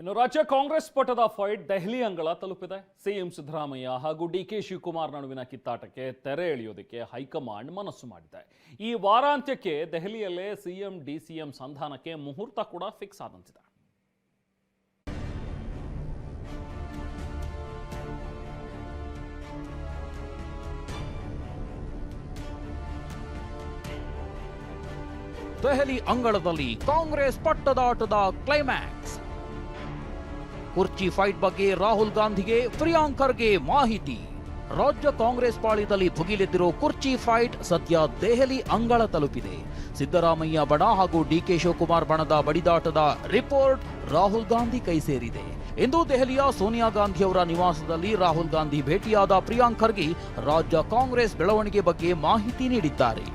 ಇನ್ನು ರಾಜ್ಯ ಕಾಂಗ್ರೆಸ್ ಪಟ್ಟದ ಫೈಟ್ ದೆಹಲಿ ಅಂಗಳ ತಲುಪಿದೆ. ಸಿಎಂ ಸಿದ್ದರಾಮಯ್ಯ ಹಾಗೂ ಡಿಕೆ ಶಿವಕುಮಾರ್ ನಡುವಿನ ಕಿತ್ತಾಟಕ್ಕೆ ತೆರೆ ಎಳೆಯೋದಕ್ಕೆ ಹೈಕಮಾಂಡ್ ಮನಸ್ಸು ಮಾಡಿದೆ. ಈ ವಾರಾಂತ್ಯಕ್ಕೆ ದೆಹಲಿಯಲ್ಲೇ ಸಿಎಂ ಡಿಸಿಎಂ ಸಂಧಾನಕ್ಕೆ ಮುಹೂರ್ತ ಕೂಡ ಫಿಕ್ಸ್ ಆದಂತಿದೆ. ದೆಹಲಿ ಅಂಗಳದಲ್ಲಿ ಕಾಂಗ್ರೆಸ್ ಪಟ್ಟದಾಟದ ಕ್ಲೈಮ್ಯಾಕ್ಸ್. ಕುರ್ಚಿ ಫೈಟ್ ಬಗ್ಗೆ ರಾಹುಲ್ ಗಾಂಧಿಗೆ ಪ್ರಿಯಾಂಕ್ ಖರ್ಗೆ ಮಾಹಿತಿ. ರಾಜ್ಯ ಕಾಂಗ್ರೆಸ್ ಪಾಳ್ಯದಲ್ಲಿ ಭುಗಿಲೆದ್ದಿರೋ ಕುರ್ಚಿ ಫೈಟ್ ಸದ್ಯ ದೆಹಲಿ ಅಂಗಳ ತಲುಪಿದೆ. ಸಿದ್ದರಾಮಯ್ಯ ಬಣ ಹಾಗೂ ಡಿಕೆ ಶಿವಕುಮಾರ್ ಬಣದ ಬಡಿದಾಟದ ರಿಪೋರ್ಟ್ ರಾಹುಲ್ ಗಾಂಧಿ ಕೈ ಸೇರಿದೆ. ಇಂದು ದೆಹಲಿಯ ಸೋನಿಯಾ ಗಾಂಧಿ ಅವರ ನಿವಾಸದಲ್ಲಿ ರಾಹುಲ್ ಗಾಂಧಿ ಭೇಟಿಯಾದ ಪ್ರಿಯಾಂಕ್ ಖರ್ಗೆ ರಾಜ್ಯ ಕಾಂಗ್ರೆಸ್ ಬೆಳವಣಿಗೆ ಬಗ್ಗೆ ಮಾಹಿತಿ ನೀಡಿದ್ದಾರೆ.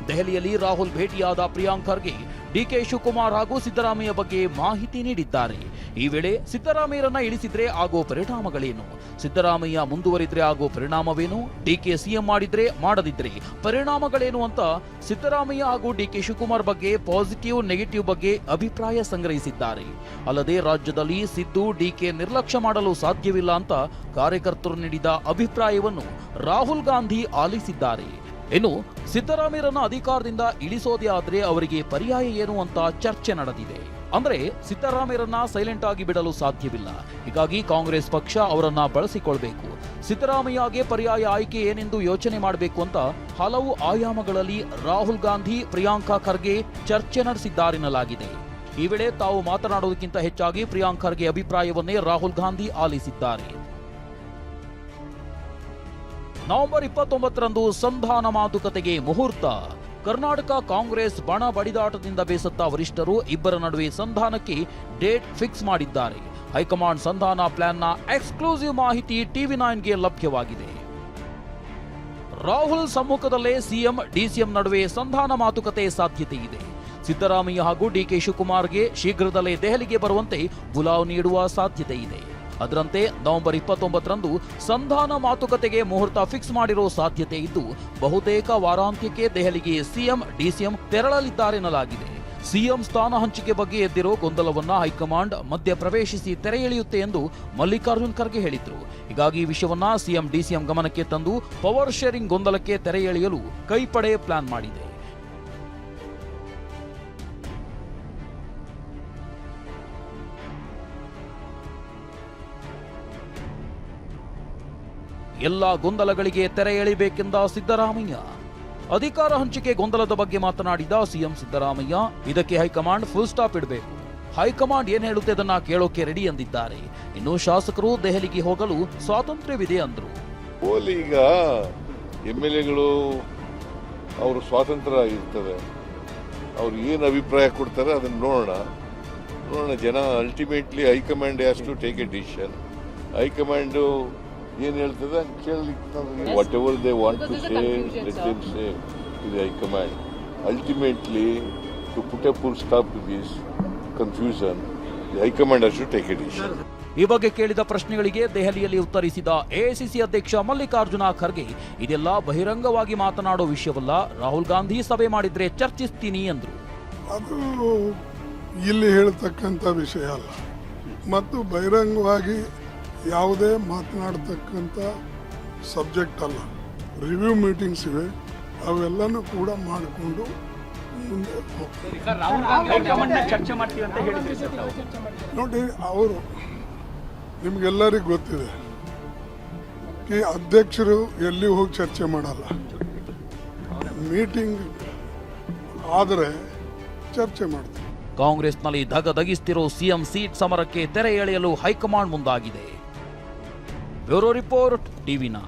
ದೆಹಲಿಯಲ್ಲಿ ರಾಹುಲ್ ಭೇಟಿಯಾದ ಪ್ರಿಯಾಂಕ್ ಖರ್ಗೆ ಡಿಕೆ ಶಿವಕುಮಾರ್ ಹಾಗೂ ಸಿದ್ದರಾಮಯ್ಯ ಬಗ್ಗೆ ಮಾಹಿತಿ ನೀಡಿದ್ದಾರೆ. ಈ ವೇಳೆ ಸಿದ್ದರಾಮಯ್ಯರನ್ನ ಇಳಿಸಿದ್ರೆ ಆಗೋ ಪರಿಣಾಮಗಳೇನು, ಸಿದ್ದರಾಮಯ್ಯ ಮುಂದುವರಿದ್ರೆ ಆಗೋ ಪರಿಣಾಮವೇನು, ಡಿಕೆ ಸಿಎಂ ಮಾಡಿದ್ರೆ ಮಾಡದಿದ್ರೆ ಪರಿಣಾಮಗಳೇನು ಅಂತ ಸಿದ್ದರಾಮಯ್ಯ ಹಾಗೂ ಡಿಕೆ ಶಿವಕುಮಾರ್ ಬಗ್ಗೆ ಪಾಸಿಟಿವ್ ನೆಗೆಟಿವ್ ಬಗ್ಗೆ ಅಭಿಪ್ರಾಯ ಸಂಗ್ರಹಿಸಿದ್ದಾರೆ. ಅಲ್ಲದೆ ರಾಜ್ಯದಲ್ಲಿ ಸಿದ್ದು ಡಿಕೆ ನಿರ್ಲಕ್ಷ್ಯ ಮಾಡಲು ಸಾಧ್ಯವಿಲ್ಲ ಅಂತ ಕಾರ್ಯಕರ್ತರು ನೀಡಿದ ಅಭಿಪ್ರಾಯವನ್ನು ರಾಹುಲ್ ಗಾಂಧಿ ಆಲಿಸಿದ್ದಾರೆ. ಇನ್ನು ಸಿದ್ದರಾಮಯ್ಯರನ್ನ ಅಧಿಕಾರದಿಂದ ಇಳಿಸೋದೇ ಆದ್ರೆ ಅವರಿಗೆ ಪರ್ಯಾಯ ಏನು ಅಂತ ಚರ್ಚೆ ನಡೆದಿದೆ. ಅಂದ್ರೆ ಸಿದ್ದರಾಮಯ್ಯರನ್ನ ಸೈಲೆಂಟ್ ಆಗಿ ಬಿಡಲು ಸಾಧ್ಯವಿಲ್ಲ, ಹೀಗಾಗಿ ಕಾಂಗ್ರೆಸ್ ಪಕ್ಷ ಅವರನ್ನ ಬಳಸಿಕೊಳ್ಬೇಕು, ಸಿದ್ದರಾಮಯ್ಯಗೆ ಪರ್ಯಾಯ ಆಯ್ಕೆ ಏನೆಂದು ಯೋಚನೆ ಮಾಡಬೇಕು ಅಂತ ಹಲವು ಆಯಾಮಗಳಲ್ಲಿ ರಾಹುಲ್ ಗಾಂಧಿ ಪ್ರಿಯಾಂಕಾ ಖರ್ಗೆ ಚರ್ಚೆ ನಡೆಸಿದ್ದಾರೆನ್ನಲಾಗಿದೆ. ಈ ವೇಳೆ ತಾವು ಮಾತನಾಡುವುದಕ್ಕಿಂತ ಹೆಚ್ಚಾಗಿ ಪ್ರಿಯಾಂಕ್ ಖರ್ಗೆ ಅಭಿಪ್ರಾಯವನ್ನೇ ರಾಹುಲ್ ಗಾಂಧಿ ಆಲಿಸಿದ್ದಾರೆ. ನವೆಂಬರ್ 29ರಂದು ಸಂಧಾನ ಮಾತುಕತೆಗೆ ಮುಹೂರ್ತ. ಕರ್ನಾಟಕ ಕಾಂಗ್ರೆಸ್ ಬಣ ಬಡಿದಾಟದಿಂದ ಬೇಸತ್ತ ವರಿಷ್ಠರು ಇಬ್ಬರ ನಡುವೆ ಸಂಧಾನಕ್ಕೆ ಡೇಟ್ ಫಿಕ್ಸ್ ಮಾಡಿದ್ದಾರೆ. ಹೈಕಮಾಂಡ್ ಸಂಧಾನ ಪ್ಲಾನ್ನ ಎಕ್ಸ್ಕ್ಲೂಸಿವ್ ಮಾಹಿತಿ ಟಿವಿ9ಗೆ ಲಭ್ಯವಾಗಿದೆ. ರಾಹುಲ್ ಸಮ್ಮುಖದಲ್ಲೇ ಸಿಎಂ ಡಿಸಿಎಂ ನಡುವೆ ಸಂಧಾನ ಮಾತುಕತೆ ಸಾಧ್ಯತೆ ಇದೆ. ಸಿದ್ದರಾಮಯ್ಯ ಹಾಗೂ ಡಿಕೆ ಶಿವಕುಮಾರ್ಗೆ ಶೀಘ್ರದಲ್ಲೇ ದೆಹಲಿಗೆ ಬರುವಂತೆ ಬುಲಾವ್ ನೀಡುವ ಸಾಧ್ಯತೆ ಇದೆ. ಅದರಂತೆ ನವೆಂಬರ್ 29ರಂದು ಸಂಧಾನ ಮಾತುಕತೆಗೆ ಮುಹೂರ್ತ ಫಿಕ್ಸ್ ಮಾಡಿರೋ ಸಾಧ್ಯತೆ ಇದ್ದು, ಬಹುತೇಕ ವಾರಾಂತ್ಯಕ್ಕೆ ದೆಹಲಿಗೆ ಸಿಎಂ ಡಿಸಿಎಂ ತೆರಳಲಿದ್ದಾರೆನ್ನಲಾಗಿದೆ. ಸಿಎಂ ಸ್ಥಾನ ಹಂಚಿಕೆ ಬಗ್ಗೆ ಎದ್ದಿರೋ ಗೊಂದಲವನ್ನ ಹೈಕಮಾಂಡ್ ಮಧ್ಯ ಪ್ರವೇಶಿಸಿ ತೆರೆ ಎಳೆಯುತ್ತೆ ಎಂದು ಮಲ್ಲಿಕಾರ್ಜುನ್ ಖರ್ಗೆ ಹೇಳಿದ್ರು. ಹೀಗಾಗಿ ಈ ವಿಷಯವನ್ನ ಸಿಎಂ ಡಿಸಿಎಂ ಗಮನಕ್ಕೆ ತಂದು ಪವರ್ ಶೇರಿಂಗ್ ಗೊಂದಲಕ್ಕೆ ತೆರೆ ಎಳೆಯಲು ಕೈಪಡೆ ಪ್ಲಾನ್ ಮಾಡಿದೆ. ಎಲ್ಲ ಗೊಂದಲಗಳಿಗೆ ತೆರೆ ಎಳಿಬೇಕೆಂದ ಸಿದ್ದರಾಮಯ್ಯ. ಅಧಿಕಾರ ಹಂಚಿಕೆ ಗೊಂದಲದ ಬಗ್ಗೆ ಮಾತನಾಡಿದ ಸಿಎಂ ಸಿದ್ದರಾಮಯ್ಯ, ಇದಕ್ಕೆ ಹೈಕಮಾಂಡ್ ಫುಲ್ ಸ್ಟಾಪ್ ಇಡಬೇಕು, ಹೈಕಮಾಂಡ್ ಏನ್ ಹೇಳುತ್ತೆ ಅದನ್ನ ಕೇಳೋಕೆ ರೆಡಿ ಎಂದಿದ್ದಾರೆ. ಇನ್ನು ಶಾಸಕರು ದೆಹಲಿಗೆ ಹೋಗಲು ಸ್ವಾತಂತ್ರ್ಯವಿದೆ ಅಂದ್ರು. ಈಗ MLAಗಳು ಅವರು ಸ್ವಾತಂತ್ರ್ಯ ಇರ್ತದೆ, ಅವ್ರು ಏನು ಅಭಿಪ್ರಾಯ ಕೊಡ್ತಾರೆ ಅದನ್ನ ನೋಡೋಣ ಜನ. Ultimately high command has to take a decision. High command ಏನ್ ಹೇಳ್ತದೆ ಕೇಳಲಿಕ್ಕೆ, whatever they want to say let them say to the high command. Ultimately to put a full stop to this confusion, the high command has to take a decision. ಈ ಬಗ್ಗೆ ಕೇಳಿದ ಪ್ರಶ್ನೆಗಳಿಗೆ ದೆಹಲಿಯಲ್ಲಿ ಉತ್ತರಿಸಿದ AICC ಅಧ್ಯಕ್ಷ ಮಲ್ಲಿಕಾರ್ಜುನ ಖರ್ಗೆ, ಇದೆಲ್ಲ ಬಹಿರಂಗವಾಗಿ ಮಾತನಾಡೋ ವಿಷಯವಲ್ಲ, ರಾಹುಲ್ ಗಾಂಧಿ ಸಭೆ ಮಾಡಿದ್ರೆ ಚರ್ಚಿಸ್ತೀನಿ ಎಂದ್ರು. ಅದು ಇಲ್ಲಿ ಹೇಳ್ತಕ್ಕಂಥ ವಿಷಯ ಅಲ್ಲ ಮತ್ತು ಬಹಿರಂಗವಾಗಿ ಯಾವುದೇ ಮಾತನಾಡ್ತಕ್ಕಂಥ ಸಬ್ಜೆಕ್ಟ್ ಅಲ್ಲ. ರಿವ್ಯೂ ಮೀಟಿಂಗ್ಸ್ ಇವೆ, ಅವೆಲ್ಲನೂ ಕೂಡ ಮಾಡಿಕೊಂಡು ಮುಂದೆ ನೋಡಿ. ಅವರು ನಿಮ್ಗೆಲ್ಲರಿಗೂ ಗೊತ್ತಿದೆ, ಈ ಅಧ್ಯಕ್ಷರು ಎಲ್ಲಿ ಹೋಗಿ ಚರ್ಚೆ ಮಾಡಲ್ಲ, ಮೀಟಿಂಗ್ ಆದರೆ ಚರ್ಚೆ ಮಾಡ್ತಾರೆ. ಕಾಂಗ್ರೆಸ್ನಲ್ಲಿ ಧಗಧಗಿಸ್ತಿರೋ ಸಿಎಂ ಸೀಟ್ ಸಮರಕ್ಕೆ ತೆರೆ ಎಳೆಯಲು ಹೈಕಮಾಂಡ್ ಮುಂದಾಗಿದೆ. Bureau report ಟಿವಿ9.